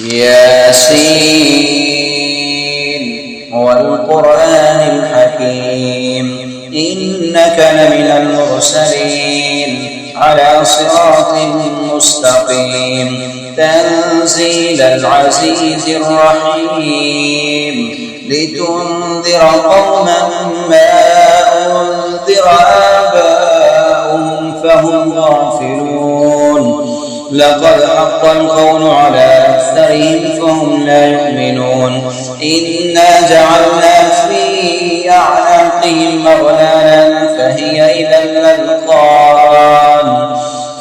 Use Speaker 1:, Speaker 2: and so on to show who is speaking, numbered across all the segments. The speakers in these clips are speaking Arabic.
Speaker 1: ياسين والقرآن الحكيم إنك لمن المرسلين على صراط مستقيم تنزيل العزيز الرحيم لتنذر قوما ما أنذر آباؤهم فهم غافلون لقد حق القول على أكثرهم فهم لا يؤمنون إنا جعلنا في أعناقهم أغلالا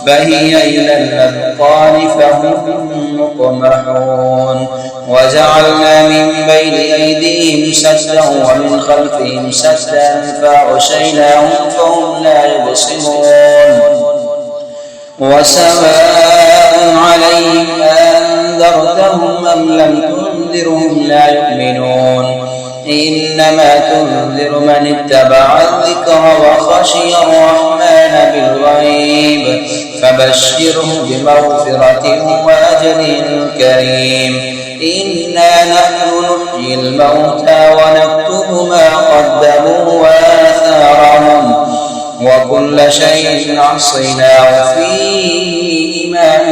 Speaker 1: فهي إلى الأذقان فهم مقمحون وجعلنا من بين أيديهم سدا ومن خلفهم سدا فأغشيناهم فهم لا يبصرون وسواء عليهم أنذرتهم أم لم تنذرهم لا يؤمنون إنما تنذر من اتبع الذكر وخشي الرحمن بالغيب فبشره بمغفرة وأجر كريم إنا نحن نحيي الموتى ونكتب ما قدموا وآثارهم وكل شيء أحصيناه في إمام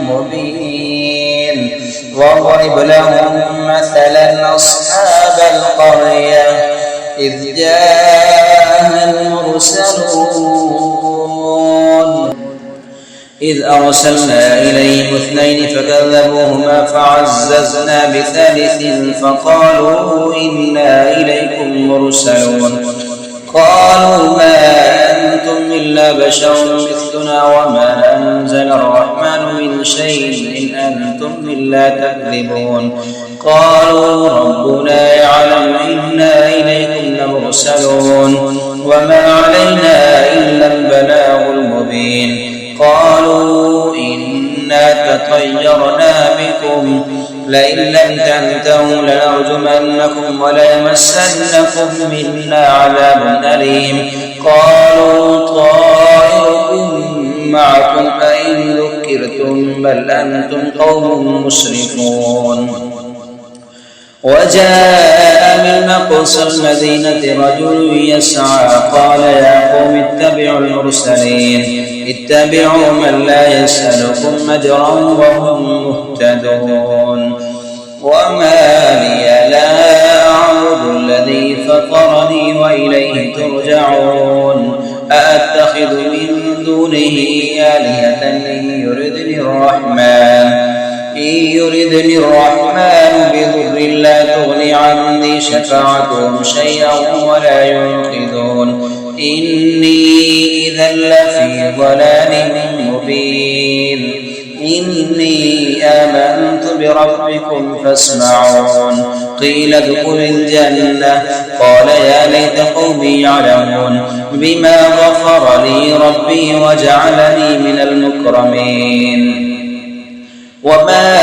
Speaker 1: مبين واضرب لهم مثلا أصحاب القرية إذ جاءها المرسلون إذ أرسلنا إليهم 2 فكذبوهما فعززنا بثالث فقالوا إنا إليكم مرسلون قالوا ما أنتم إلا بشر مثلنا وما أنزل الرحمن من شيء إن أنتم إلا تكذبون قالوا ربنا يعلم إنا إليكم لمرسلون وما علينا إلا البلاغ المبين قالوا إنا تطيرنا بكم لئن لم تنتهوا لنرجمنكم وليمسنكم منا عذاب أليم قالوا طائركم معكم أئن ذكرتم بل أنتم قوم مسرفون وجاء من أقصى المدينة رجل يسعى قال يا قوم اتبعوا المرسلين اتبعوا من لا يسألكم أجرا وهم مهتدون وما لي لا أعبد الذي فطرني وإليه ترجعون أأتخذ من دونه آلهة إن يردني الرحمن بضر لا تغني عني شفاعتهم شيئا ولا ينقذون إني إذا لفي ضلال مبين إني آمنت بربكم فاسمعون قيل ادخل الجنة قال يا ليت قومي يعلمون بما غفر لي ربي وجعلني من المكرمين وما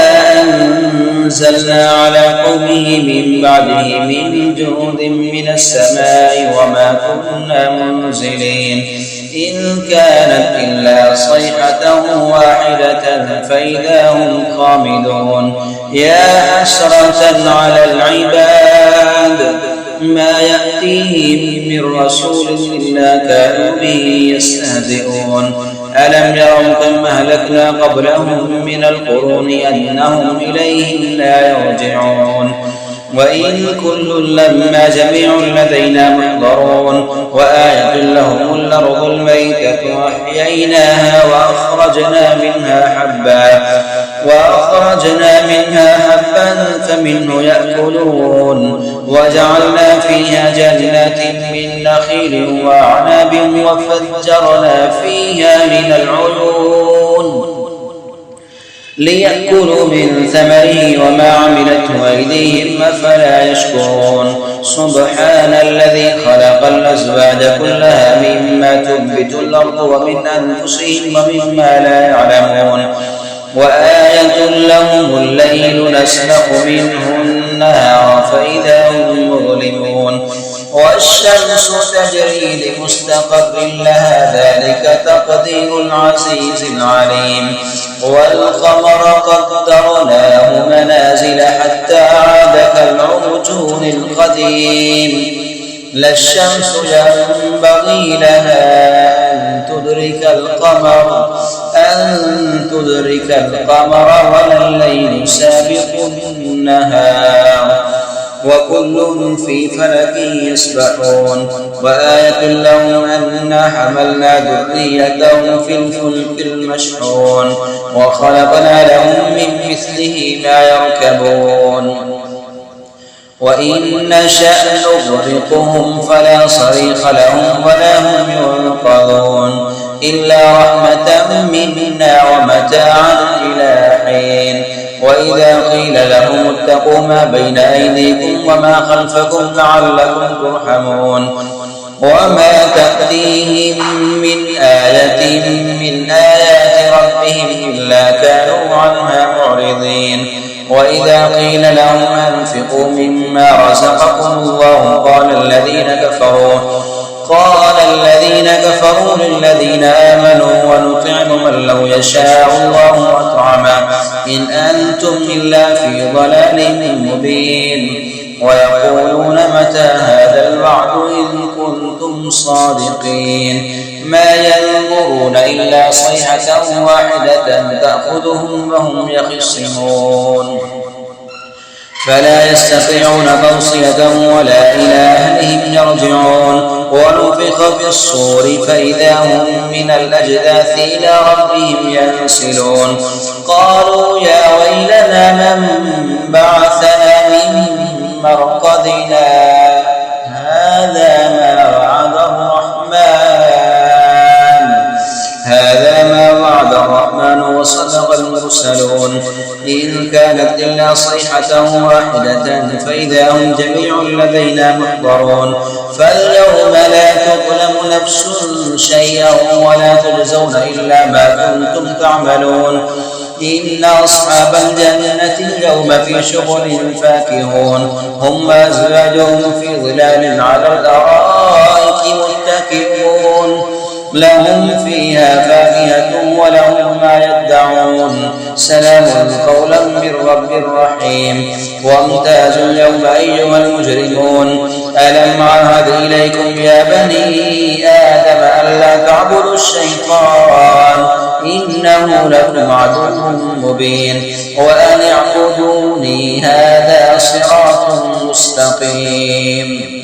Speaker 1: أنزلنا على قومه من بعده من جنود من السماء وما كنا منزلين إن كانت إلا صيحة واحدة فإذا هم خامدون يا حسرة على العباد ما يأتيهم من رسول إلا كانوا به يستهزئون ألم يروا كم أهلكنا قبلهم من القرون أنهم إليهم لا يرجعون وإن كل لما جميع لدينا محضرون وآية لهم الأرض الميتة أحييناها وأخرجنا منها حبا فمنه يأكلون وجعلنا فيها جنات من نخيل وأعناب وفجرنا فيها من العيون ليأكلوا من ثمره وما عملته أيديهم أفلا يشكرون سبحان الذي خلق الأزواج كلها مما تنبت الأرض ومن أنفسهم ومما لا يعلمون وآية لهم الليل نسلخ منه النهار فإذا هم مظلمون والشمس تجري لمستقر لها ذلك تقدير العزيز العليم والقمر قدرناه منازل الوجود القديم لا الشمس ينبغي لها أن تدرك القمر ولا الليل سابق النهار وكل في فلك يسبحون وآية لهم أنا حملنا ذريتهم في الفلك المشحون وخلقنا لهم من مثله ما يركبون وإن نشأ نغرقهم فلا صريخ لهم ولا هم ينقذون إلا رحمة منا ومتاعا إلى حين وإذا قيل لهم اتقوا ما بين أيديكم وما خلفكم لعلكم ترحمون وما تأتيهم من آية من آيات ربهم إلا كانوا عنها معرضين وإذا قيل لهم أنفقوا مما رزقكم الله قال الذين كفروا للذين آمنوا ونطعم من لو يشاء الله أطعمه إن أنتم إلا في ضلال مبين ويقولون متى هذا الوعد إن كنتم صادقين ما ينظرون إلا صيحة واحدة تأخذهم وهم يخصمون فلا يستطيعون توصية ولا إلى أهلهم يرجعون ونفخ في الصور فإذا هم من الأجداث إلى ربهم ينسلون قالوا يا ويلنا من بعثنا من مرقدنا هذا ما وعد الرحمن وصدق المرسلون إن كانت إلا صيحة واحدة فإذا هم جميع لدينا محضرون فاليوم لا تظلم نفس شيئا ولا تجزون إلا ما كنتم تعملون إن أصحاب الجنة اليوم في شغل فاكهون هم وأزواجهم في ظلال على الأرائك متكئون لهم فيها فاكهة ولهم ما يدعون سلام قولا من رب رحيم وامتازوا اليوم أيها المجرمون ألم أعهد إليكم يا بني آدم ألا تعبدوا الشيطان إنه لكم عدو مبين وأن اعبدوني هذا صراط مستقيم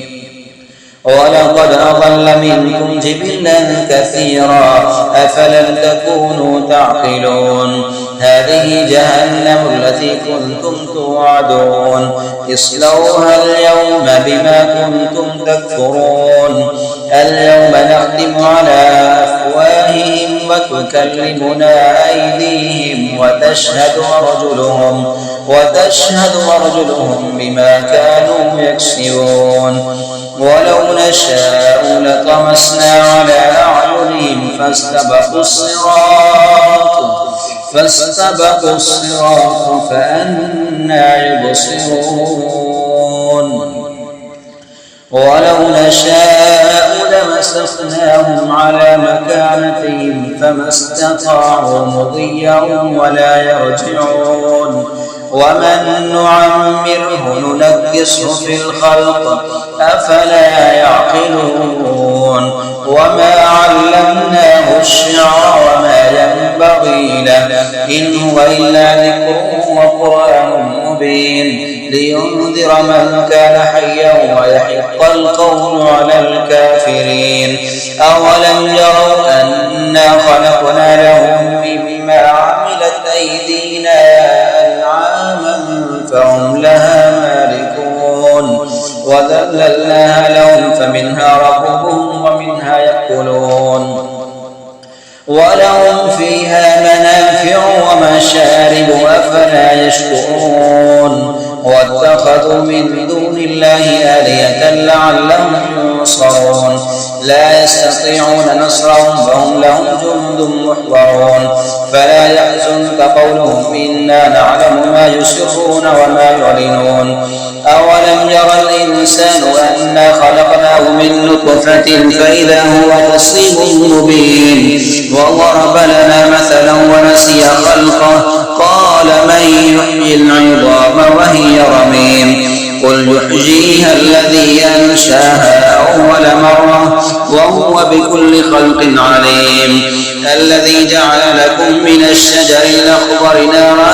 Speaker 1: ولقد أضل منكم جبلا كثيرا أفلم تكونوا تعقلون هذه جهنم التي كنتم توعدون اصلوها اليوم بما كنتم تكفرون اليوم نختم على أفواههم وتكلمنا أيديهم وتشهد أرجلهم بما كانوا يكسبون ولو نشاء لطمسنا على أعينهم فاستبقوا الصراط فأنى يبصرون ولو نشاء لمسخناهم على مكانتهم فما استطاعوا مضيا ولا يرجعون ومن نعمره ننكسه في الخلق أفلا يعقلون وما علمناه الشعر وما ينبغي له إن هو إلا ذكر وقرآن مبين لينذر من كان حيا ويحق القول على الكافرين أولم يروا أنا خلقنا لهم مما عملت أيدينا أنعاما فهم لها مالكون وذللناها لهم فمنها ركوبهم ومنها يأكلون ولهم فيها منافع ومشارب أفلا يشكرون واتخذوا من دون الله آلهة لعلهم ينصرون لا يستطيعون نصرهم وهم لهم جند محضرون فلا يحزنك قولهم إنا نعلم ما يسرون وما يعلنون أولم يرى الإنسان أنا خلقناه من نطفة فإذا هو خصيم مبين وضرب لنا مثلا ونسي خلقه قال من يحيي العظام وهي رميم قل يحييها الذي أنشاها أول مرة وهو بكل خلق عليم الذي جعل لكم من الشجر الأخضر نارا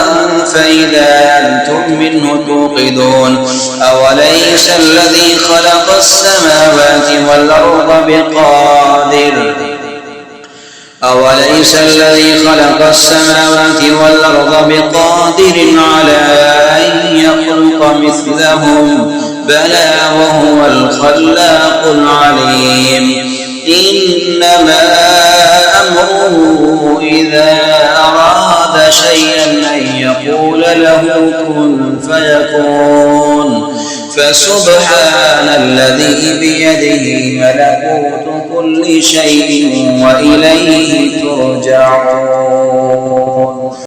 Speaker 1: فإذا أنتم منه توقدون أوليس الذي خلق السماوات والأرض بقادر على أن يخلق مثلهم بلى وهو الخلاق العليم إنما أمره إذا أراد شيئا أن يقول له كن فيكون فسبحان الذي بيده ملكوت كل شيء وإليه ترجعون.